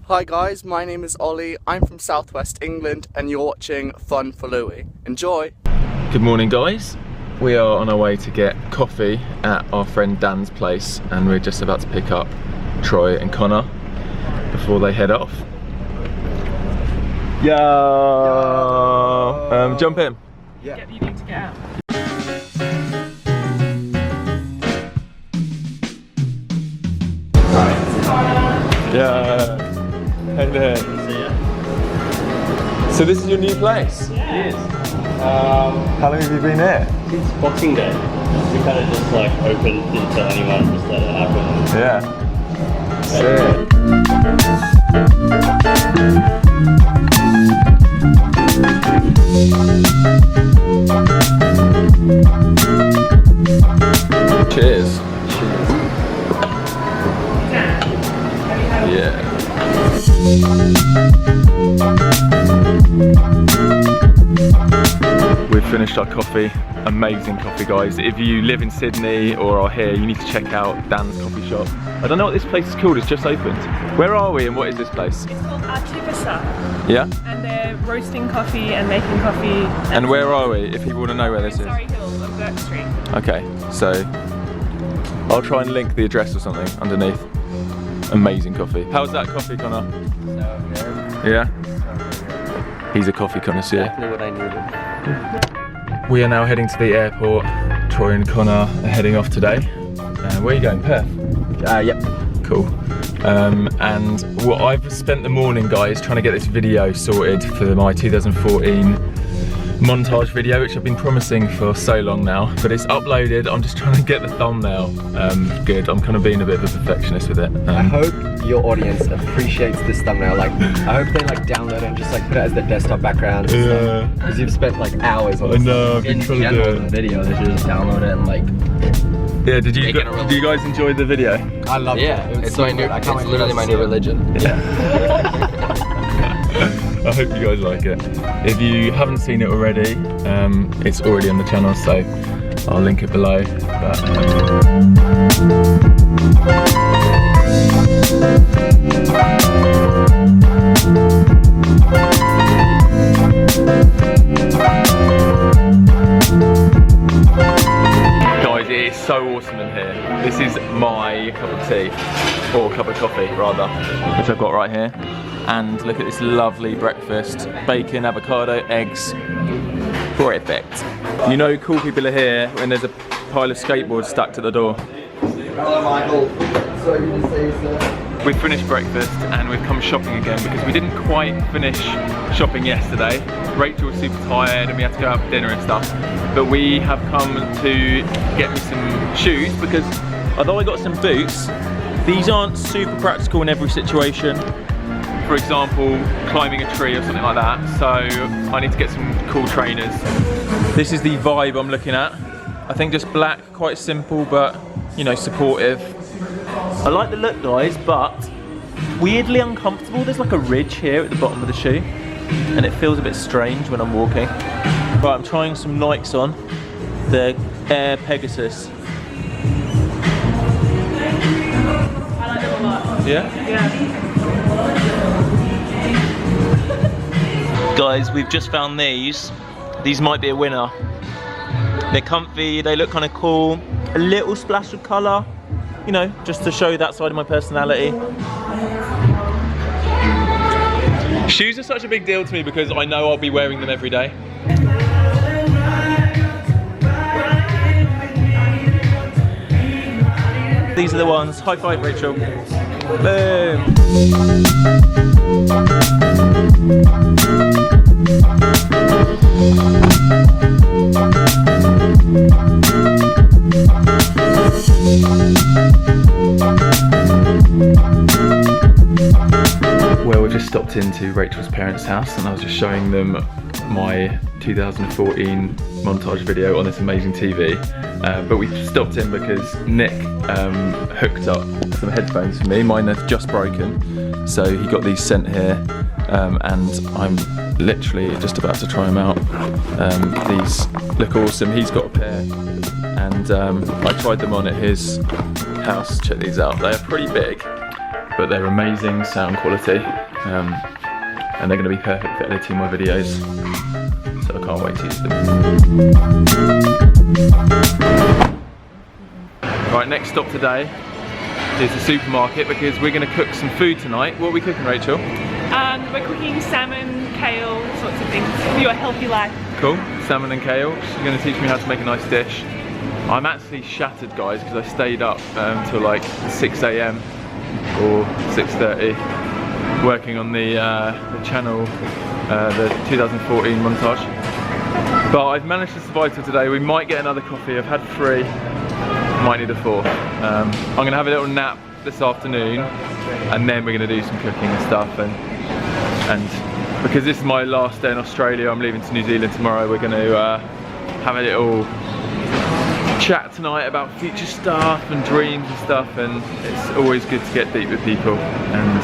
Hi guys, my name is Ollie, I'm from Southwest England and you're watching FunForLouis. Enjoy! Good morning guys. We are on our way to get coffee at our friend Dan's place and we're just about to pick up Troy and Connor before they head off. Yo! Jump in. Yeah. You need to get out. Yeah. Hey there. See ya. So this is your new place? Yeah. It is. How long have you been here? Since Boxing Day. We kind of just like opened, didn't tell anyone, just let it happen. Yeah. Sick. Cheers. Yeah. We've finished our coffee. Amazing coffee, guys. If you live in Sydney or are here, you need to check out Dan's coffee shop. I don't know what this place is called, it's just opened. Where are we and what is this place? It's called Artificer. Yeah? And they're roasting coffee and making coffee. And where are we, if people want to know where this is? Surrey Hills on Burke Street. Okay, so I'll try and link the address or something underneath. Amazing coffee. How's that coffee, Connor? So good. Yeah? He's a coffee connoisseur. Exactly what I needed. We are now heading to the airport. Troy and Connor are heading off today. Where are you going, Perth? Yep. Cool. And well, I've spent the morning, guys, trying to get this video sorted for my 2014 montage video, which I've been promising for so long now, but it's uploaded. I'm just trying to get the thumbnail good. I'm kind of being a bit of a perfectionist with it. I hope your audience appreciates this thumbnail. Like, I hope they like download it and just like put it as their desktop background. Yeah. Because you've spent like hours on I know, I've been in trying to do general it. the video. They should just download it and like. Yeah, did you guys enjoy the video? I love it. Yeah, it's my new. It's literally my new religion. Yeah. I hope you guys like it. If you haven't seen it already, it's already on the channel, so I'll link it below. Guys, it is so awesome in here. This is my cup of tea, or cup of coffee rather, which I've got right here. And look at this lovely breakfast. Bacon, avocado, eggs. Perfect. You know cool people are here when there's a pile of skateboards stacked at the door. Hello, Michael. Sorry to say, sir. We've finished breakfast and we've come shopping again because we didn't quite finish shopping yesterday. Rachel was super tired and we had to go out for dinner and stuff. But we have come to get me some shoes because although I got some boots, these aren't super practical in every situation. For example, climbing a tree or something like that. So I need to get some cool trainers. This is the vibe I'm looking at. I think just black, quite simple, but you know, supportive. I like the look, guys, but weirdly uncomfortable. There's like a ridge here at the bottom of the shoe, and it feels a bit strange when I'm walking. Right, I'm trying some Nikes on. The Air Pegasus. I like them a lot. Yeah? Yeah. Guys, we've just found these. These might be a winner. They're comfy, they look kind of cool. A little splash of colour, you know, just to show that side of my personality. Shoes are such a big deal to me because I know I'll be wearing them every day. These are the ones. High five, Rachel. Boom. Well, we just stopped into Rachel's parents' house and I was just showing them my 2014 montage video on this amazing TV. But we stopped in because Nick hooked up some headphones for me. Mine have just broken, so he got these sent here, and I'm literally just about to try them out. These look awesome. He's got a pair, and I tried them on at his house. Check these out. They are pretty big, but they're amazing sound quality, and they're going to be perfect for editing my videos. So I can't wait to use them. Right, next stop today is the supermarket because we're going to cook some food tonight. What are we cooking, Rachel? We're cooking salmon, kale, sorts of things for your healthy life. Cool, salmon and kale. She's going to teach me how to make a nice dish. I'm actually shattered, guys, because I stayed up till like 6 AM or 6:30 working on the channel, the 2014 montage. But I've managed to survive till today. We might get another coffee. I've had 3, might need a 4th. I'm going to have a little nap this afternoon, and then we're going to do some cooking and stuff. And because this is my last day in Australia, I'm leaving to New Zealand tomorrow. We're going to have a little chat tonight about future stuff and dreams and stuff, and it's always good to get deep with people and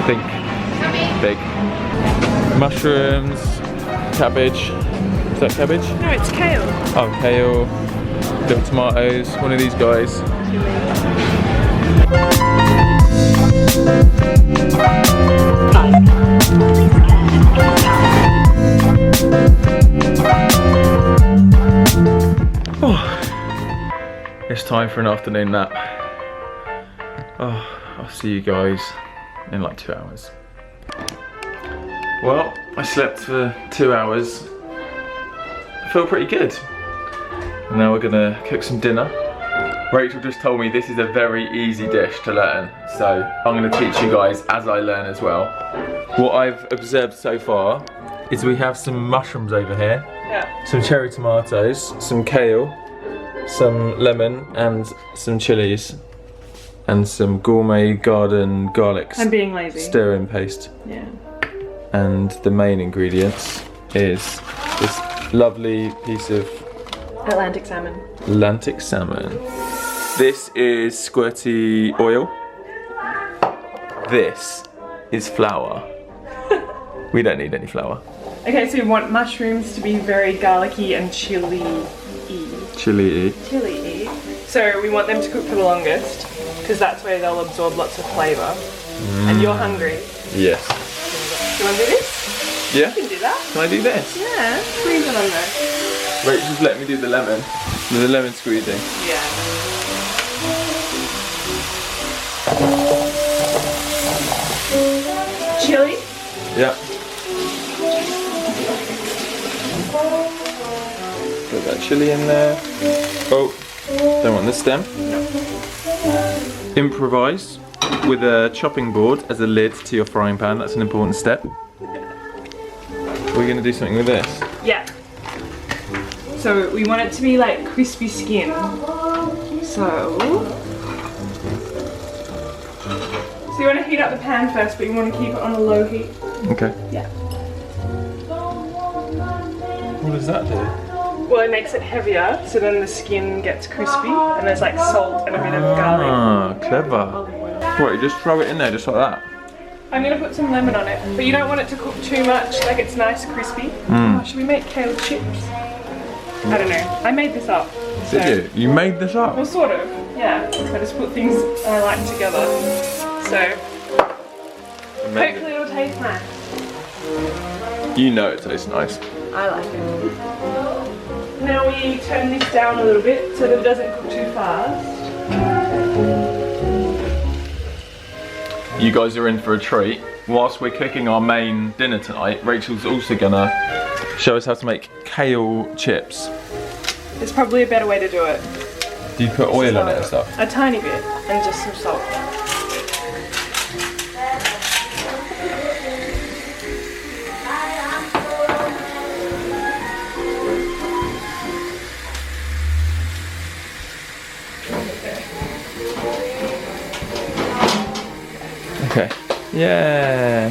think big. Mushrooms, cabbage. Is that cabbage? No, it's kale. Oh, kale, little tomatoes, one of these guys. Oh, it's time for an afternoon nap. Oh, I'll see you guys in like 2 hours. Well, I slept for 2 hours. I feel pretty good. And now we're gonna cook some dinner. Rachel just told me this is a very easy dish to learn, so I'm gonna teach you guys as I learn as well. What I've observed so far is we have some mushrooms over here, some cherry tomatoes, some kale, some lemon and some chilies, and some gourmet garden garlic I'm being lazy. stir-in paste. Yeah. And the main ingredients is this lovely piece of Atlantic salmon. Atlantic salmon. This is squirty oil. This is flour. We don't need any flour. Okay, so you want mushrooms to be very garlicky and chili-y. Chili-y. Chili-y. So we want them to cook for the longest, because that's where they'll absorb lots of flavour. And you're hungry. Yes. Do you want to do this? Yeah? You can do that. Can I do this? Yeah, squeeze it on there. Rachel's let me do the lemon. The lemon squeezing. Yeah. Chili? Yeah. Put that chili in there. Oh, don't want the stem. No. Improvise with a chopping board as a lid to your frying pan. That's an important step. We're going to do something with this. Yeah. So we want it to be like crispy skin. So you want to heat up the pan first, but you want to keep it on a low heat. Okay. Yeah. What does that do? Well, it makes it heavier, so then the skin gets crispy, and there's like salt and a bit of garlic. Ah, clever. What, you just throw it in there just like that? I'm going to put some lemon on it, but you don't want it to cook too much, like it's nice crispy. Oh, should we make kale chips? I don't know. I made this up. So. Did you? You made this up? Well, sort of, yeah. I just put things I like together. So, hopefully it'll taste nice. You know it tastes nice. I like it. Now we turn this down a little bit so that it doesn't cook too fast. You guys are in for a treat. Whilst we're cooking our main dinner tonight, Rachel's also gonna show us how to make kale chips. There's probably a better way to do it. Do you put oil on it and stuff? A tiny bit, and just some salt. Okay. Yeah.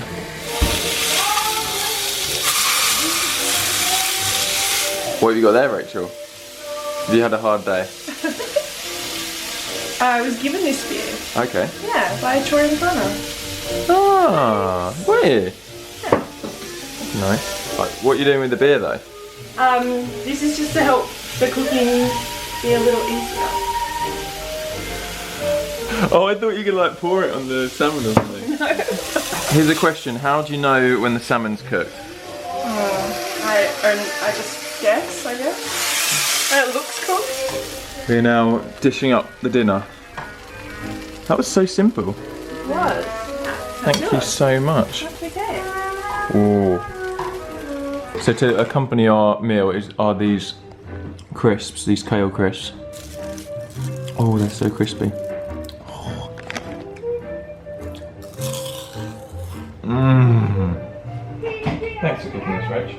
What have you got there, Rachel? Have you had a hard day? I was given this beer. Okay. Yeah, by Troy and Connor. Ah, were you? Yeah. Nice. Right, what are you doing with the beer though? This is just to help the cooking be a little easier. Oh, I thought you could like pour it on the salmon or something. No. Here's a question, how do you know when the salmon's cooked? I just guess, I guess. It looks cooked. We're now dishing up the dinner. That was so simple. It was. Thank you so much. That's okay. Ooh. So to accompany our meal are these crisps, these kale crisps. Oh, they're so crispy. Mmm. Thanks for cooking this, Rach.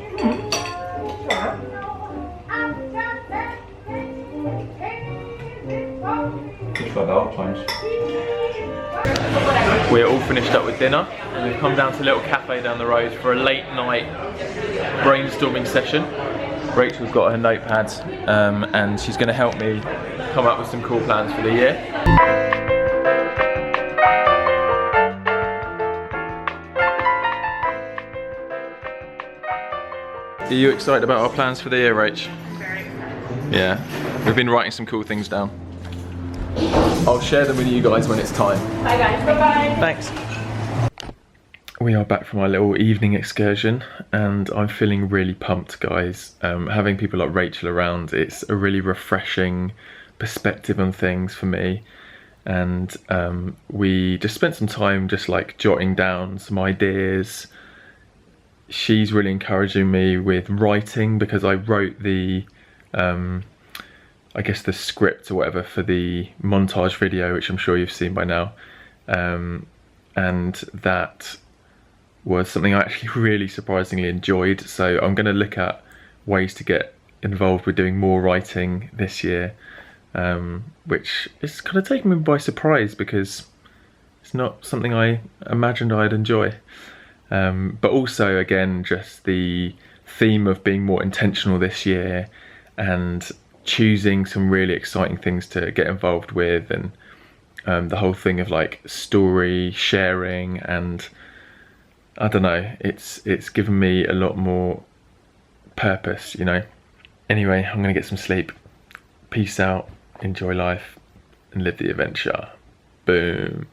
Just like the old times. We're all finished up with dinner and we've come down to a little cafe down the road for a late night brainstorming session. Rachel's got her notepads and she's going to help me come up with some cool plans for the year. Are you excited about our plans for the year, Rach? Very. Yeah, we've been writing some cool things down. I'll share them with you guys when it's time. Bye guys, bye-bye. Thanks. We are back from our little evening excursion and I'm feeling really pumped, guys. Having people like Rachel around, it's a really refreshing perspective on things for me. And we just spent some time just like jotting down some ideas. She's really encouraging me with writing because I wrote the, I guess the script or whatever for the montage video, which I'm sure you've seen by now. And that was something I actually really surprisingly enjoyed. So I'm going to look at ways to get involved with doing more writing this year, which is kind of taken me by surprise because it's not something I imagined I'd enjoy. But also, again, just the theme of being more intentional this year and choosing some really exciting things to get involved with, and the whole thing of like story sharing, and I don't know, it's given me a lot more purpose, you know. Anyway, I'm gonna get some sleep. Peace out, enjoy life, and live the adventure. Boom.